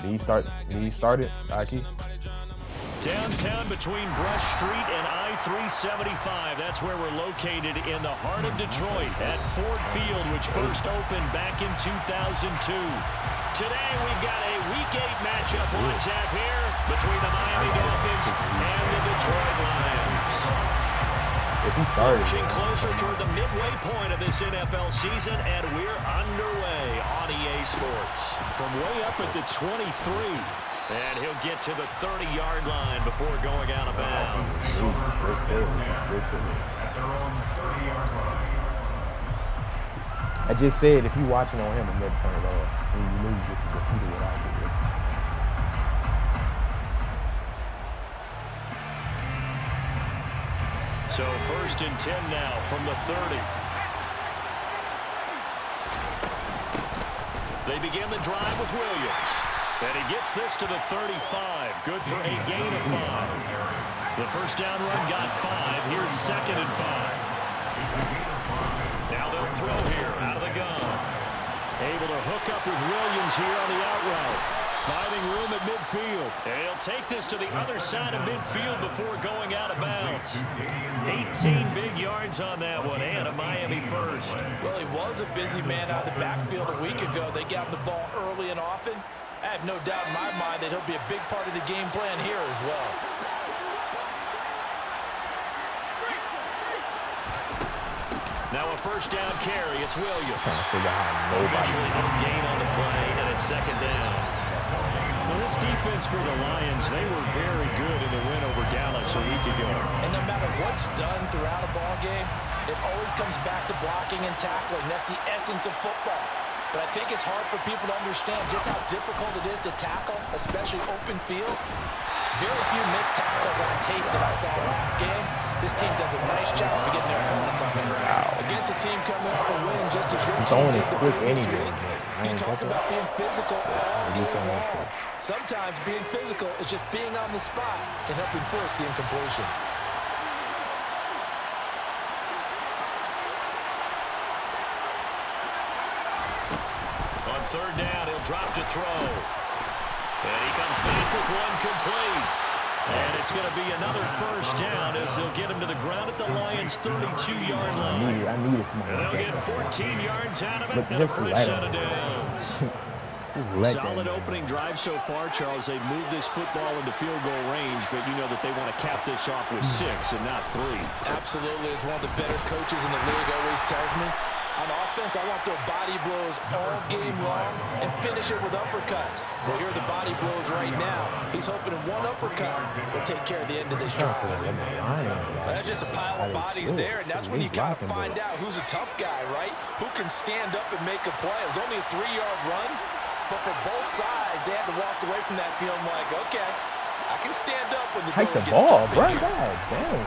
Did he start it, Aki? Downtown between Brush Street and I-375. That's where we're located in the heart of Detroit at Ford Field, which first opened back in 2002. Today we've got a Week 8 matchup on tap here between the Miami Dolphins and the Detroit Lions. Marching closer toward the midway point of this NFL season, and we're underway on EA Sports. From way up at the 23. And he'll get to the 30-yard line before going out of bounds. I just said if you watching on him, I'm never turn it off. And you lose just repeated what I said. So 1st and 10 now from the 30. They begin the drive with Williams. And he gets this to the 35. Good for a gain of 5. The first down run got 5. Here's 2nd and 5. Now they'll throw here out of the gun. Able to hook up with Williams here on the out route. Finding room at midfield. And he'll take this to the other side of midfield before going out of bounds. 18 big yards on that one, and a Miami first. Well, he was a busy man out of the backfield a week ago. They got the ball early and often. I have no doubt in my mind that he'll be a big part of the game plan here as well. Now a first down carry. It's Williams. Officially no gain on the play, and it's 2nd down. Well, this defense for the Lions, they were very good in the win over Dallas a week ago. And no matter what's done throughout a ball game, it always comes back to blocking and tackling. That's the essence of football. But I think it's hard for people to understand just how difficult it is to tackle, especially open field. Very few missed tackles on tape that I saw last game. This team does a nice job of getting their opponents on the ground. Against a team coming off a win just as your team did the previous week. You talk about being physical all game long. Sometimes being physical is just being on the spot and helping force the incompletion. Third down, he'll drop to throw. And he comes back with one complete. And it's going to be another first down as they'll get him to the ground at the Lions' 32-yard line. I needed and they'll get 14 yards out of it and a fresh set of downs. Solid opening drive so far, Charles. They've moved this football into field goal range, but you know that they want to cap this off with 6 and not 3. Absolutely. As one of the better coaches in the league always tells me, on offense, I want to throw body blows all game long and finish it with uppercuts. Well, here are the body blows right now. He's hoping one uppercut will take care of the end of this drive. That's just a pile of bodies there, and that's when you kind of find out who's a tough guy, right? Who can stand up and make a play. It was only a 3-yard run, but for both sides, they had to walk away from that feeling like, okay, I can stand up when the going gets tough. Bro, God damn.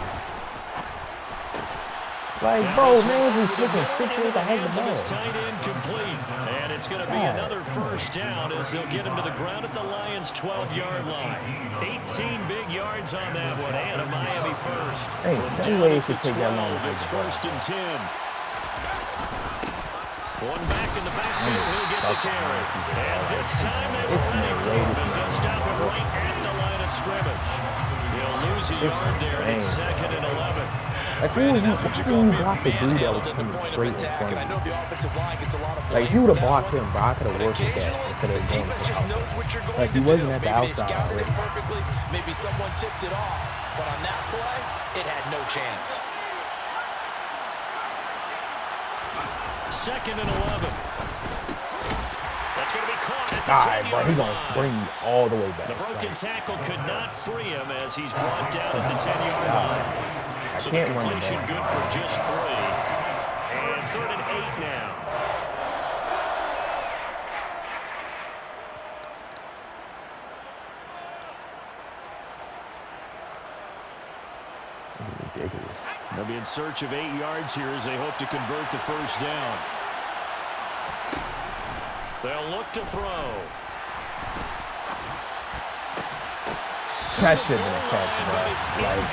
Like, bro, man, just looking 6 years ahead of the ball. Tight end complete. And it's going to be another first down as they'll get him to the ground at the Lions' 12-yard line. 18 big yards on that one, and a Miami first. Hey, no way it should take that long. It's 1st and 10. One back in the backfield, he'll get the carry. And this time they were ready for him as they'll stop him right at the line of scrimmage. He'll lose a yard there, and it's 2nd and 11. I think you block the dude that was coming straight in front of you. Like, if you would have blocked him, bro, I could have worked with that instead of going to the outside. Like, he wasn't at the outside already. Maybe someone tipped it off, but on that play, it had no chance. 2nd and 11. That's going to be caught at the 10-yard line. He's going to bring you all the way back. The broken tackle could not free him as he's brought down at the 10-yard line. So the completion good for just 3. And 3rd and 8 now. Ridiculous. They'll be in search of 8 yards here as they hope to convert the first down. They'll look to throw. That should have been a catch, bro. Like,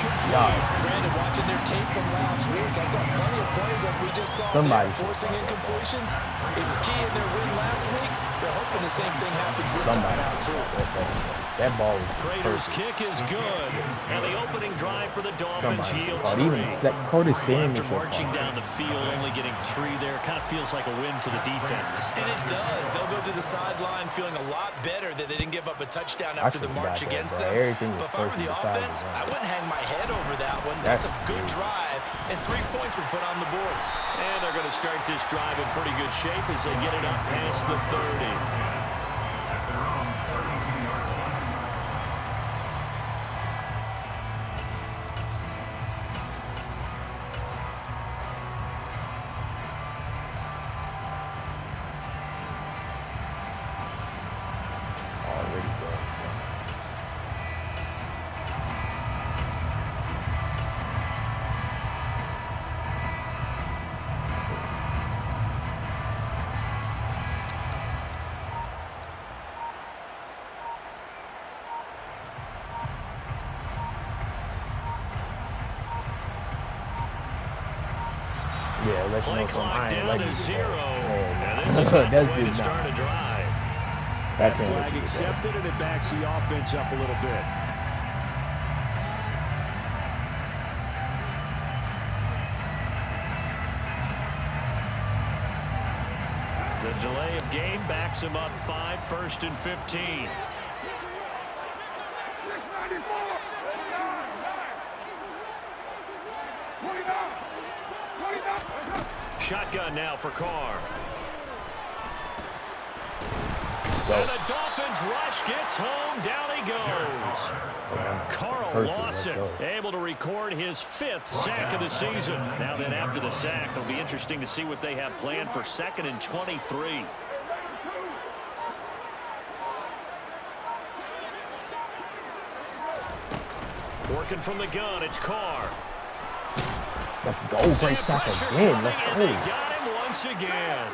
Brandon, watching their tape from last week, I saw plenty of plays like we just saw there, forcing incompletions. It was key in their win last week. They're hoping the same thing happens this time out, too. That ball was Prater's perfect. kick is good. And the opening drive for the Dolphins yields Even Curtis Samuel after marching down the field, only getting 3 there. Kind of feels like a win for the defense. And it does. They'll go to the sideline feeling a lot better that they didn't give up a touchdown after the march against them. But if I were the offense, I wouldn't hang my head over that one. That's a good drive, and 3 points were put on the board. And they're going to start this drive in pretty good shape as they get it up past the 30. Yeah, let's Play know clock down to 0. And this That's is not the way to good start a drive. That flag accepted, and it backs the offense up a little bit. The delay of game backs him up 5, 1st and 15. Shotgun now for Carr. And the Dolphins rush gets home. Down he goes. Carl Lawson able to record his 5th sack of the season. Now then, after the sack, it'll be interesting to see what they have planned for 2nd and 23. Working from the gun, it's Carr. Let's go. Great sack again. Let's go. Got him once again.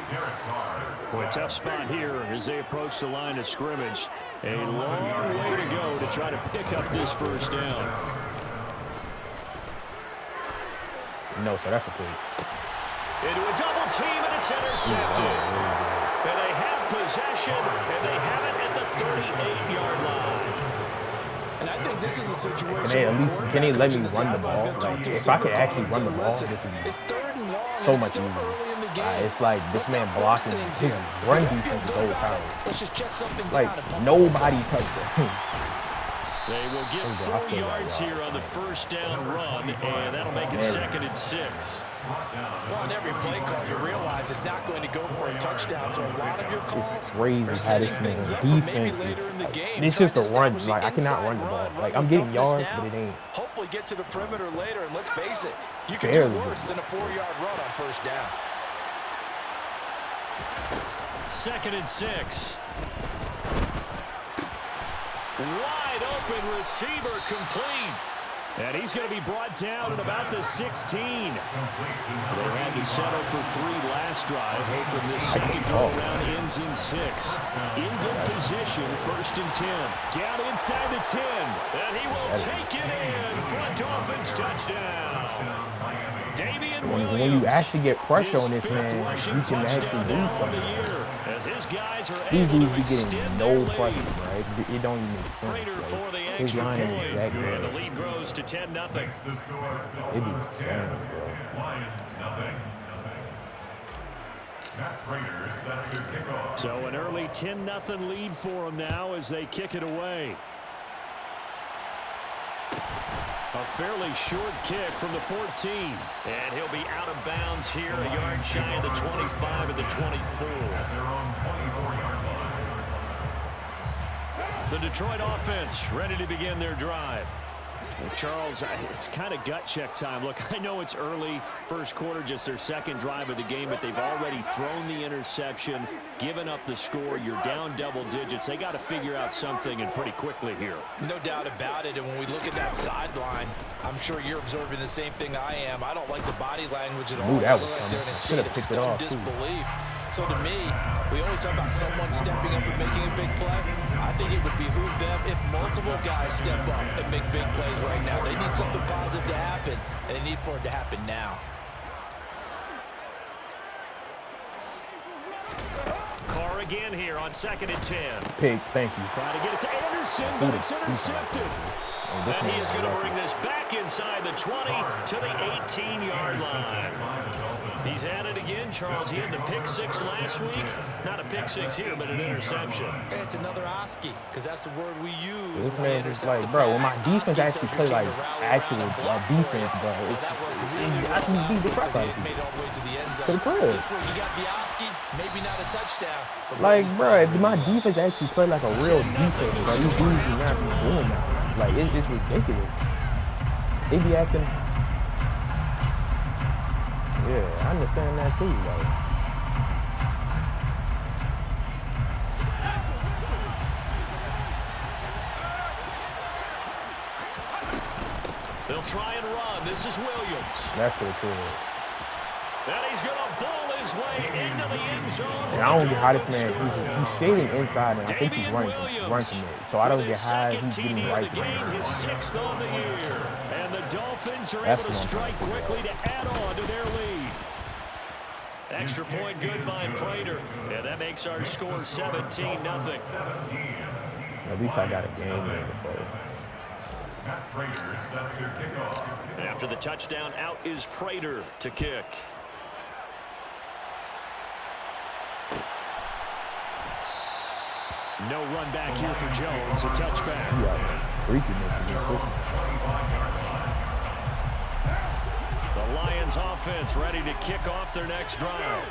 Boy, tough spot here as they approach the line of scrimmage. A long way to go to try to pick up this 1st down. No, so that's a play. Into a double team, and it's intercepted. And they have possession, and they have it at the 38-yard line. And I think this is a situation can they let me run the ball? Like, if I could actually run the ball, this would be so much easier. It's like this man blocking his run defense is overpowered. Like, nobody touched him. They will get 4 yards here on the 1st down run, and that'll make it 2nd and 6. Well, on every play call, you realize it's not going to go for a touchdown, so a lot of your calls it's crazy how this man defense it's just a run. Like, I cannot run the ball. Like, I'm getting yards, but it ain't. Hopefully get to the perimeter later, and let's face it, you can do worse than a 4-yard run on 1st down. 2nd and 6. Wide open receiver complete. And he's going to be brought down at about the 16. They had to settle for 3 last drive, hoping this second go-around ends in 6. In good position, 1st and 10. Down inside the 10. And he will take it in for a Dolphins touchdown. When you actually get pressure on this man, you can actually do something. As his guys are These able dudes to be getting no pressure, right? It don't even make Prater sense. for the His extra line point, is that good. and the lead grows to 10-0. It be insane, bro. So an early 10-0 lead for them now as they kick it away. A fairly short kick from the 14. And he'll be out of bounds here, a yard shy of the 25 of the 24. The Detroit offense ready to begin their drive. Well, Charles, it's kind of gut check time. Look, I know it's early, 1st quarter, just their 2nd drive of the game, but they've already thrown the interception, given up the score. You're down double digits. They got to figure out something, and pretty quickly here. No doubt about it, and when we look at that sideline, I'm sure you're observing the same thing I am. I don't like the body language at all. Ooh, that was like they're in a state coming. of stunned disbelief. So to me, we always talk about someone stepping up and making a big play. I think it would behoove them if multiple guys step up and make big plays right now. They need something positive to happen, and they need for it to happen now. Carr They're again here on 2nd and 10. Pick, thank you. Trying to get it to Anderson, but it's intercepted. And he is going to bring this back inside the 20 to the 18-yard line. He's at it again, Charles. He had the pick 6 last week. Not a pick 6 here, but an interception. Hey, it's another Oski, because that's the word we use. This man is like, bro, when my defense actually play like actual defense, bro, it's I can beat the crap out of you. To the crib. Maybe not a touchdown. Like, bro, if my defense actually play like a real defense, bro, these dudes do not be doing that. Like, it's ridiculous. They be acting. Yeah, I understand that too, like. They'll try and run. This is Williams. That's so cool. And he's going to bowl his way into the end zone. And I don't get how this man, he's shading inside, and I think he's running from it. So I don't get how he's getting right there. His 6th on the year. And the Dolphins are able to strike quickly to add on to their lead. Extra point good by Prater. And that makes our score 17-0. At least I got a game in the play. After the touchdown, out is Prater to kick. No run back here for Jones. A touchback. Yeah, freakiness against this one. The Lions offense ready to kick off their next drive.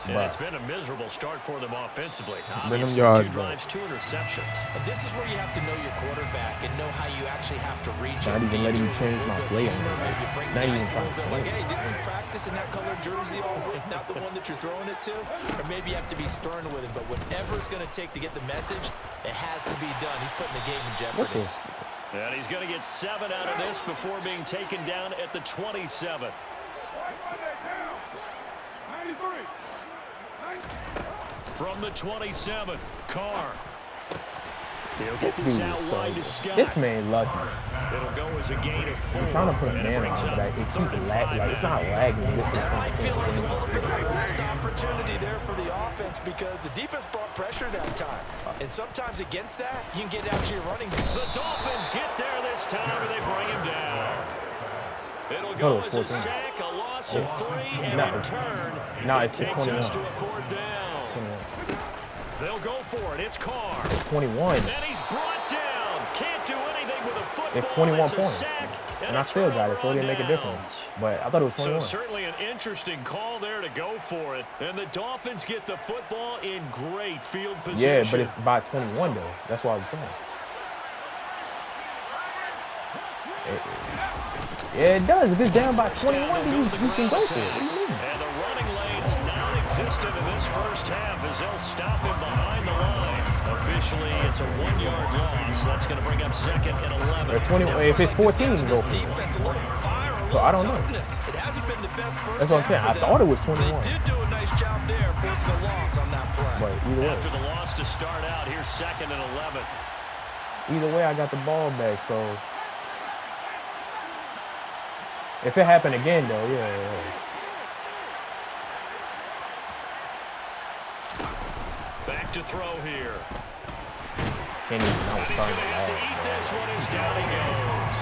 And it's been a miserable start for them offensively. Obviously, 2 drives, 2 interceptions. And this is where you have to know your quarterback and know how you actually have to reach him. Not even letting me change my play. Not even trying to like, hey, didn't we practice in that colored jersey all week? Not the one that you're throwing it to? Or maybe you have to be stern with him. But whatever it's going to take to get the message, it has to be done. He's putting the game in jeopardy. And he's going to get 7 out of this before being taken down at the 27. From the 27, Carr. He'll get this out wide to Scott. This man lucky. It'll go as a gain of 4. I'm trying to put a man on, but it keeps lagging. Like, it's not lagging. That might feel like a little bit of a missed opportunity there for the offense because the defense brought pressure that time. And sometimes against that, you can get out to your running back. The Dolphins get there this time, and they bring him down. It'll go as a sack, a loss of 3, and in turn, it takes us to a 4th down. They'll go for it. It's Carr. 21. And he's brought down. Can't do anything with a football. It's 21 points. And I still got it, so it didn't make a difference. But I thought it was 21. So certainly an interesting call there to go for it. And the Dolphins get the football in great field position. Yeah, but it's by 21, though. That's what I was saying. Yeah, it does. If it's down by 21, then you can go for it. What do you mean? And the running lane's non-existent in this first half as they'll stop him behind the line. Officially, it's a 1-yard loss. That's going to bring up 2nd and 11. 21, if it's 14, go for it. So I don't know. It hasn't been the best first That's what I'm saying. I thought it was 21. They did do a nice job there forcing a loss on that play. But either way. After the loss to start out, here's 2nd and 11. Either way, I got the ball back, so if it happened again, though, yeah. Back to throw here. Can't even know He's going to have to eat this one as down he goes.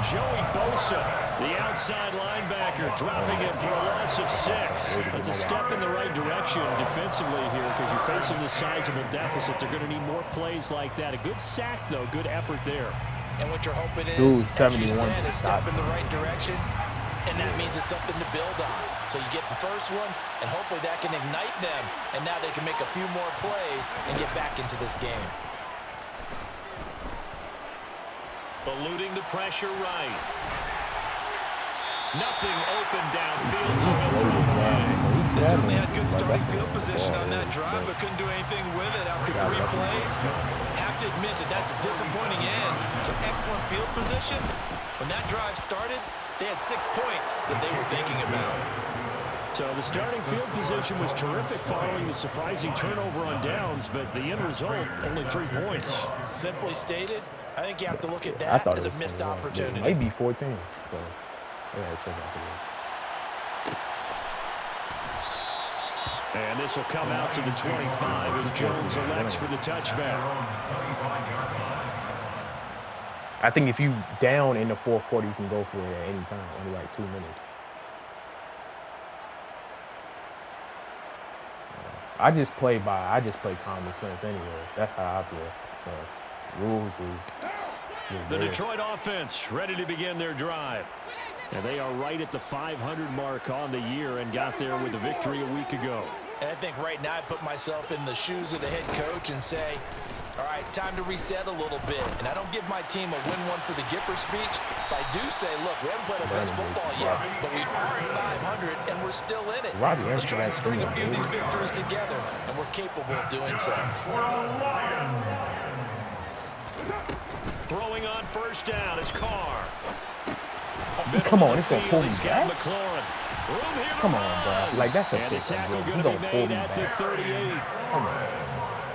Joey Bosa, the outside linebacker, dropping it for a loss of 6. That's a step in the right direction defensively here because you're facing this sizable deficit. They're going to need more plays like that. A good sack, though. Good effort there. And what you're hoping is, as you said, a step in the right direction, and that means it's something to build on. So you get the first one, and hopefully that can ignite them, and now they can make a few more plays and get back into this game. Eluding the pressure right. Nothing open downfield, so he'll throw away. They certainly had good starting field position on that drive, but couldn't do anything with it after 3 plays. Have to admit that that's a disappointing end to excellent field position. When that drive started, they had 6 points that they were thinking about. So the starting field position was terrific following the surprising turnover on downs, but the end result, only 3 points. Simply stated, I think you have to look at that as a missed opportunity. Maybe 14. So, yeah, check out the game. And this will come out to the 25 as Jones elects for the touchback. I think if you down in the fourth quarter, you can go for it at any time. Only like 2 minutes. I just play common sense anyway. That's how I feel. So rules is the Detroit offense ready to begin their drive. And they are right at the 500 mark on the year and got there with a victory a week ago. And I think right now I put myself in the shoes of the head coach and say, all right, time to reset a little bit. And I don't give my team a win one for the Gipper speech, but I do say, look, we haven't played our best football yet, but we are at 500 and we're still in it. Let's try and string a few of these victories together, and we're capable of doing so. Throwing on first down is Carr. Come on, it's a pull me back. Come on, bro. Like, that's a big tackle going to be made at the 38. Come on.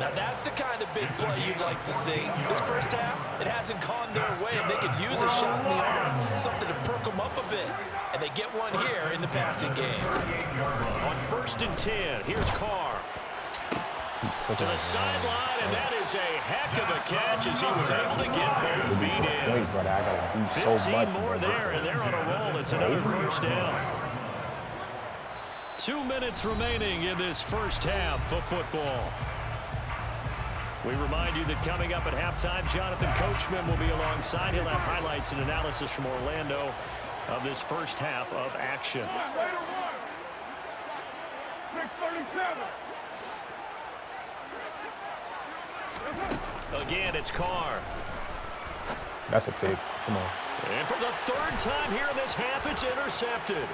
Now, that's the kind of big play you'd like to see. This first half, it hasn't gone their way, and they could use a shot in the arm, something to perk them up a bit. And they get one here in the passing game. On 1st and 10, here's Carr. To the sideline, and that is a heck of a catch as he was able to get both feet in. 15 more there, and they're on a roll. It's another first down. 2 minutes remaining in this first half of football. We remind you that coming up at halftime, Jonathan Coachman will be alongside. He'll have highlights and analysis from Orlando of this first half of action. 6:37. Again, it's Carr. That's a pick. Come on. And for the 3rd time here in this half, it's intercepted.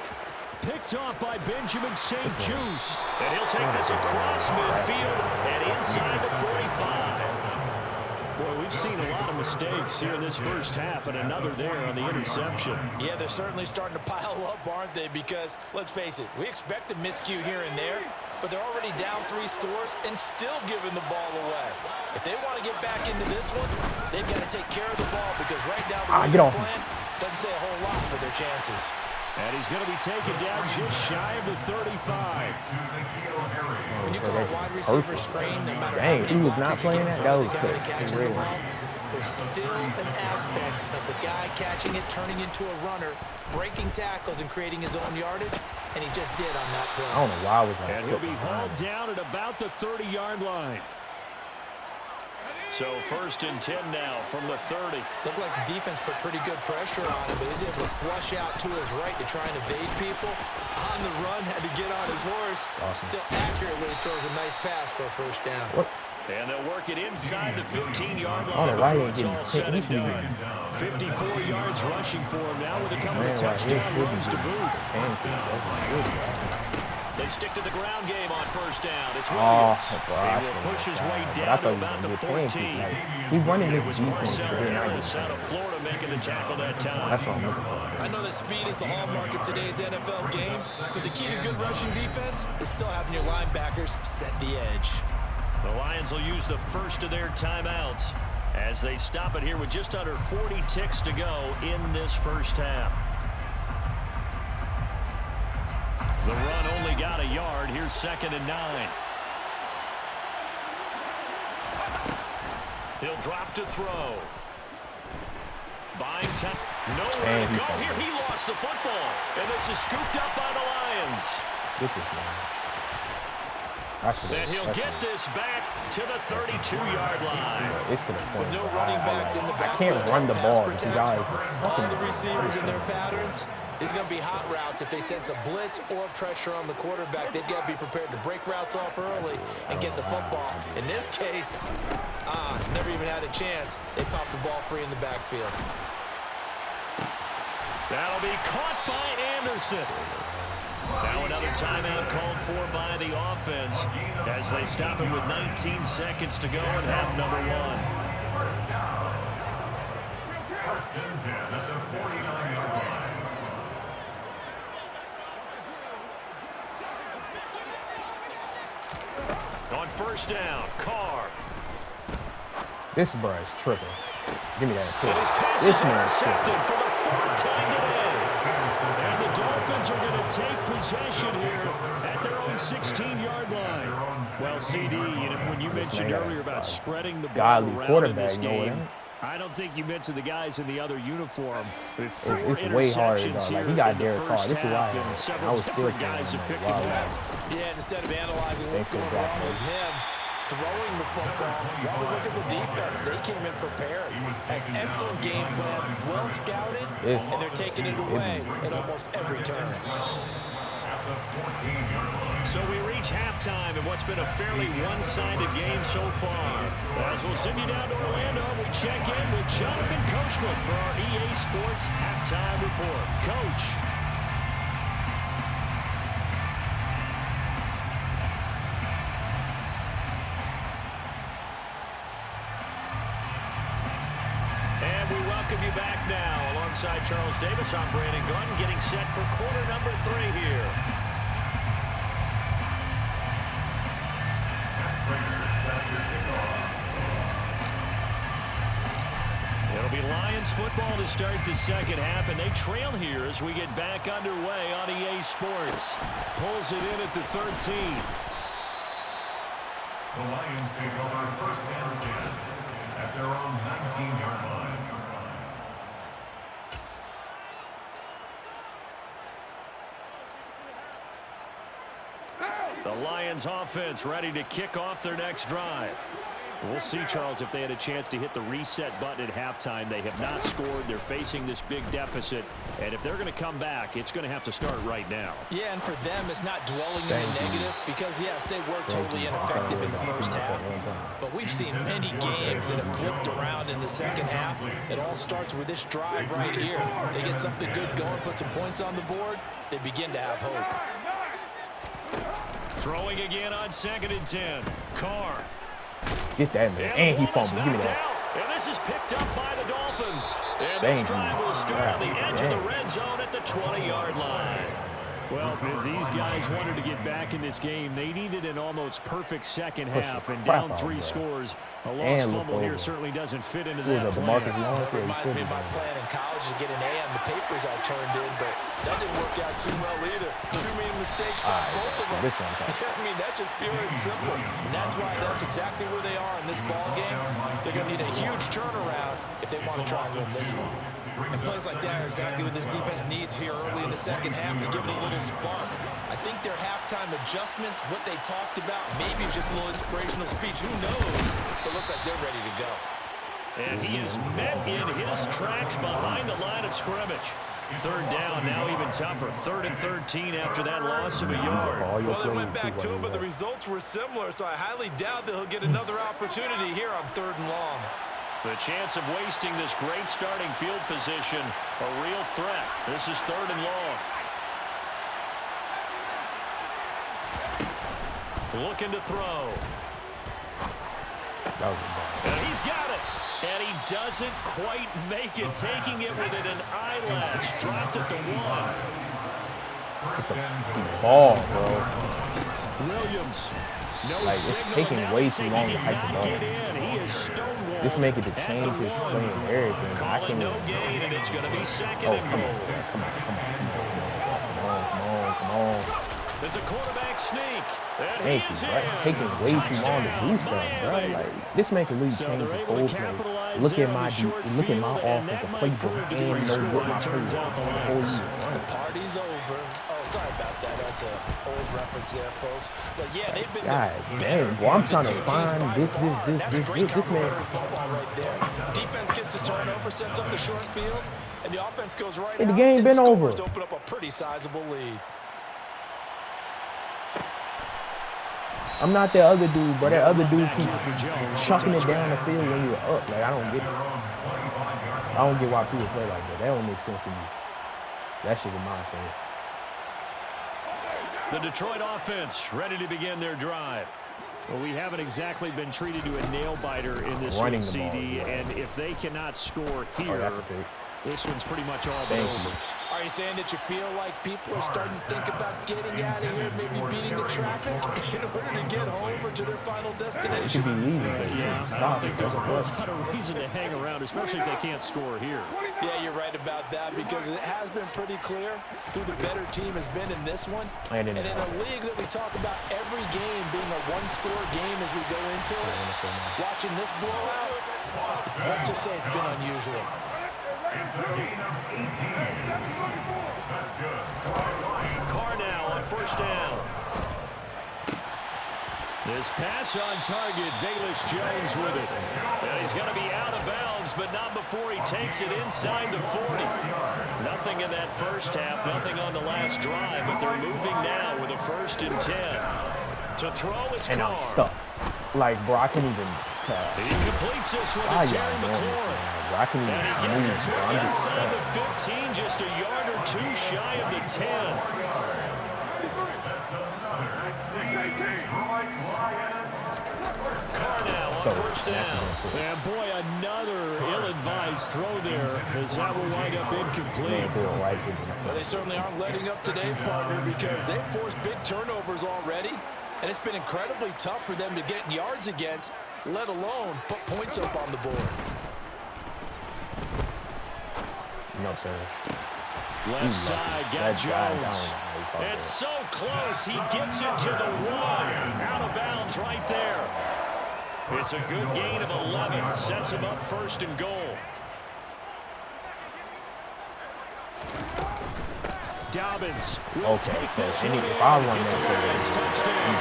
Picked off by Benjamin St. Juste. And he'll take this across midfield and inside the 45. Boy, we've seen a lot of mistakes here in this first half, and another there on the interception. Yeah, they're certainly starting to pile up, aren't they? Because, let's face it, we expect a miscue here and there, but they're already down 3 scores and still giving the ball away. If they want to get back into this one, they've got to take care of the ball because right now the plan doesn't say a whole lot for their chances. And he's going to be taken down just shy of the 35. When you call a wide receiver screen, no matter how many he was not playing that. That was good. Catches the ball, there's still an aspect of the guy catching it, turning into a runner, breaking tackles and creating his own yardage, and he just did on that play. I don't know why I was like. And he'll be hauled down at about the 30-yard line. So 1st and 10 now from the 30. Looked like the defense put pretty good pressure on him, but he was able to flush out to his right to try and evade people. On the run, had to get on his horse. Awesome. Still accurately throws a nice pass for a first down. What? And they'll work it inside the 15-yard line before it's all said and done. 54 yards rushing for him now with a couple of touchdown runs to boot. They stick to the ground game on first down. It's Williams. He will push his way down to about the 14. He's running It was Marcel Harris out of Florida making the tackle that time. That's what I'm looking for. I know that speed is the hallmark of today's NFL game, but the key to good rushing defense is still having your linebackers set the edge. The Lions will use the first of their timeouts as they stop it here with just under 40 ticks to go in this first half. The run only got a yard. Here's 2nd and 9. He'll drop to throw. Buying time. Nowhere to go here. He lost the football. And this is scooped up by the Lions. And he'll get this back to the 32-yard line. It's to the point. With no running backs in the backfield, I can't run the ball. All the receivers in their patterns. These are going to be hot routes. If they sense a blitz or pressure on the quarterback, they've got to be prepared to break routes off early and get the football. In this case, never even had a chance. They popped the ball free in the backfield. That'll be caught by Anderson. Now another timeout called for by the offense as they stop it with 19 seconds to go in half number 1. First and 10 at the 49-yard line. On first down, Carr. This bro is tripping. Give me that. And his pass is intercepted for the 4th time today. And the Dolphins are going to take possession here at their own 16-yard line. Well, CD, when you mentioned earlier about spreading the ball around in this game, I don't think you mentioned the guys in the other uniform. With 4 interceptions here in the first half, and several different guys have picked him up. Yeah, instead of analyzing what's going wrong with him, throwing the football, while we look at the defense, they came in prepared. An excellent game plan, well scouted, and they're taking it away at almost every turn. So we reach halftime in what's been a fairly one-sided game so far. As we'll send you down to Orlando, we check in with Jonathan Coachman for our EA Sports Halftime Report. Coach. And we welcome you back now. Alongside Charles Davis, I'm Brandon Gunn, getting set for quarter number 3 here. It'll be Lions football to start the second half, and they trail here as we get back underway on EA Sports. Pulls it in at the 13. The Lions take over first and 10 at their own 19-yard line. The Lions offense ready to kick off their next drive. We'll see, Charles, if they had a chance to hit the reset button at halftime. They have not scored. They're facing this big deficit. And if they're going to come back, it's going to have to start right now. Yeah, and for them, it's not dwelling in the negative because, yes, they were totally ineffective in the first half. But we've seen many games that have flipped around in the second half. It all starts with this drive right here. They get something good going, put some points on the board, they begin to have hope. Throwing again on 2nd and 10. Carr. Get that, man. And he fumbled. Give me that. And this is picked up by the Dolphins. And this drive will start on the edge of the red zone at the 20-yard line. Well, if these guys wanted to get back in this game, they needed an almost perfect second half. And down 3 scores, a lost fumble here certainly doesn't fit into that plan. It reminds me of my plan in college to get an A on the papers I turned in, but that didn't work out too well either. Too many mistakes by both of us. I mean, that's just pure and simple. And that's why that's exactly where they are in this ball game. They're going to need a huge turnaround if they want to try and win this one. And plays like that are exactly what this defense needs here early in the second half to give it a little spark. I think their halftime adjustments, what they talked about, maybe it's just a little inspirational speech. Who knows? But it looks like they're ready to go. And he is met in his tracks behind the line of scrimmage. 3rd down, now even tougher. 3rd and 13 after that loss of a yard. Well, they went back to him, but the results were similar, so I highly doubt that he'll get another opportunity here on 3rd and long. The chance of wasting this great starting field position, a real threat. This is 3rd and long. Looking to throw. And he's got it. And he doesn't quite make it, taking it within an eyelash. Dropped at the 1. Ball, bro. Williams. No it's taking way too long to hike the ball. He is stonewalled. This make it to change his play and everything. Calling no gain, and it's going to be 2nd and goal. Come on. It's a quarterback sneak. Thank you, bro. It's taking way too long to do stuff, bro. Like, this make a league change the whole play. Look at my offensive playbook and know what my play is. The party's over. Oh, sorry about that. That's an old reference there, folks. But yeah, they've been man, well, I'm trying to find this man. Right there. Defense gets the turnover, sets up the short field, and the offense goes right out. The game been over. To open up a pretty sizable lead. I'm not that other dude, but that other dude keeps chucking it down the field when you're up. Like, I don't get it. I don't get why people play like that. That don't make sense to me. That shit is my thing. The Detroit offense ready to begin their drive. Well, we haven't exactly been treated to a nail-biter in this one, CD, and if they cannot score here, this one's pretty much all but over. All Are you saying that you feel like people are starting to think about getting out of here, maybe beating the traffic in order to get home or to their final destination? It should be easy, but Yeah, I don't think there's a whole lot of reason to hang around, especially if they can't score here. Yeah, you're right about that because it has been pretty clear who the better team has been in this one. And in a league that we talk about every game being a one-score game as we go into it, watching this blowout, let's just say it's been unusual. It's a gain of 18. That's good. Carr now on first down. This pass on target, Velus Jones with it. And he's going to be out of bounds, but not before he takes it inside the 40. Nothing in that first half, nothing on the last drive, but they're moving now with a 1st and 10. To throw, it's and Carr. I'm stuck. Like, bro, I can even. He completes this one to Terry McLaurin. I can even And he gets move, his bro. way I'm just inside stuck. the 15, just a yard or two shy of the 10. Carr now on first down. And boy, another ill-advised throw there as that will wind up incomplete. Well, they certainly aren't letting up today, partner, because they've forced big turnovers already. And it's been incredibly tough for them to get yards against, let alone put points up on the board. No, sir. Left side, got Jones. It's so close. He gets it to the 1. Out of bounds right there. It's a good gain of 11. Sets him up 1st and goal. Dobbins will take this one in. It's a Lions touchdown.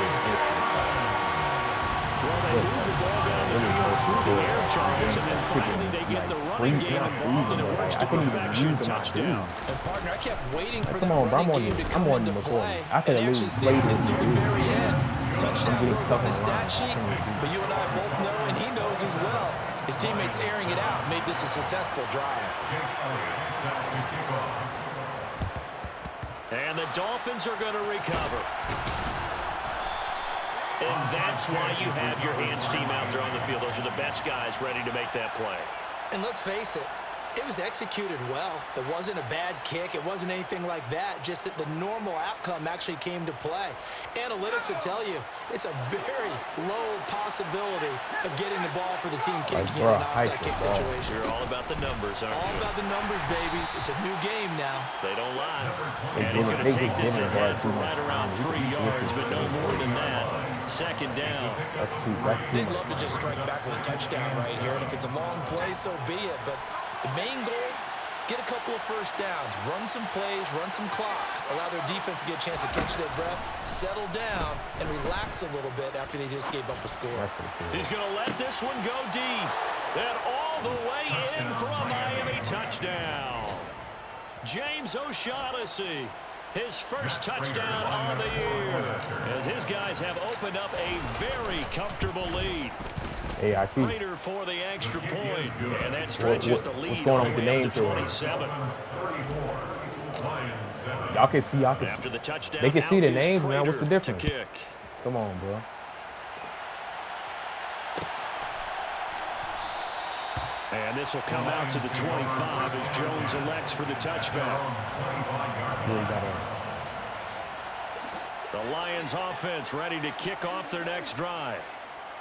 Well, they move the ball down the field through the air, Charles, and then finally they get the running game involved, and it works to perfection. Touchdown. And, partner, I kept waiting for the running running game to come into play. I could have actually saved it to the very end. Touchdown goes on the stat sheet, but you and I both know, and he knows as well, his teammates airing it out made this a successful drive. And the Dolphins are going to recover. And that's why you have your hands team out there on the field. Those are the best guys ready to make that play. And let's face it, it was executed well. It wasn't a bad kick. It wasn't anything like that. Just that the normal outcome actually came to play. Analytics will tell you it's a very low possibility of getting the ball for the team kicking in an onside kick situation. You're all about the numbers, aren't you? All about the numbers, baby. It's a new game now. They don't lie. And he's going to take this ahead for right around 3 yards, but no more than that. 2nd down. They'd love to just strike back with a touchdown right here, and if it's a long play, so be it. But the main goal, get a couple of first downs, run some plays, run some clock, allow their defense to get a chance to catch their breath, settle down, and relax a little bit after they just gave up a score. He's going to let this one go deep. And all the way in for a Miami touchdown. James O'Shaughnessy. His first touchdown on the year, as his guys have opened up a very comfortable lead. Hey, I see. Prater for the extra point, and that stretches the lead what's going on with the all the way name up to 27. Y'all can see, After the touchdown, they can see the out is names, man. What's the Prater difference? to kick. Come on, bro. And this will come out to the 25 as Jones elects for the touchback. The Lions offense ready to kick off their next drive.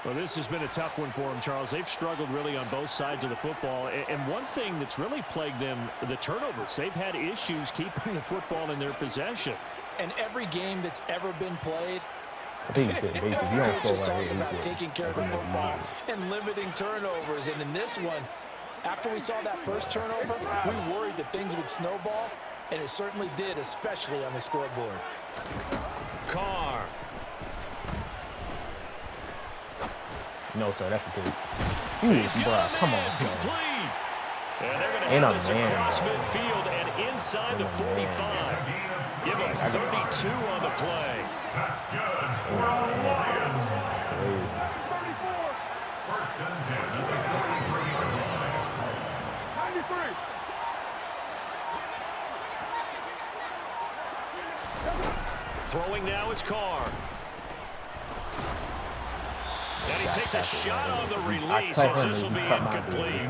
Well, this has been a tough one for them, Charles. They've struggled really on both sides of the football. And one thing that's really plagued them, the turnovers. They've had issues keeping the football in their possession. And every game that's ever been played, I think he said basically, you don't coaches score talk right about here. taking care of the football and limiting turnovers. And in this one, after we saw that first turnover, we worried that things would snowball, and it certainly did, especially on the scoreboard. Carr. No, sir, that's a three. Bro, come on, Complete. And they're going to Ain't have a this man, across bro. midfield and inside the 45. Give him 32 on the play. That's good. First and 10. Throwing now is Carr. And he takes a shot on the release, cut as him this will and be he cut my incomplete.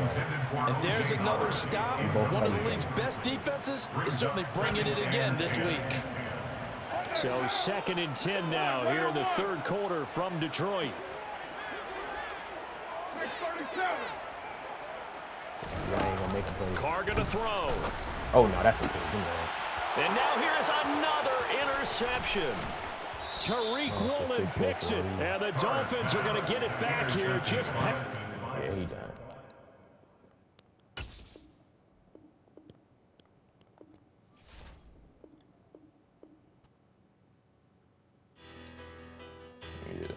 And there's another stop. both One of the cut league's best defenses is certainly bringing it again this week. So 2nd and 10 now here in the third quarter from Detroit. Carr going to throw. Oh, no, that's okay. And now here's another interception. Tariq Woolen picks it, and the Dolphins are going to get it back here. Yeah, he done. Yeah.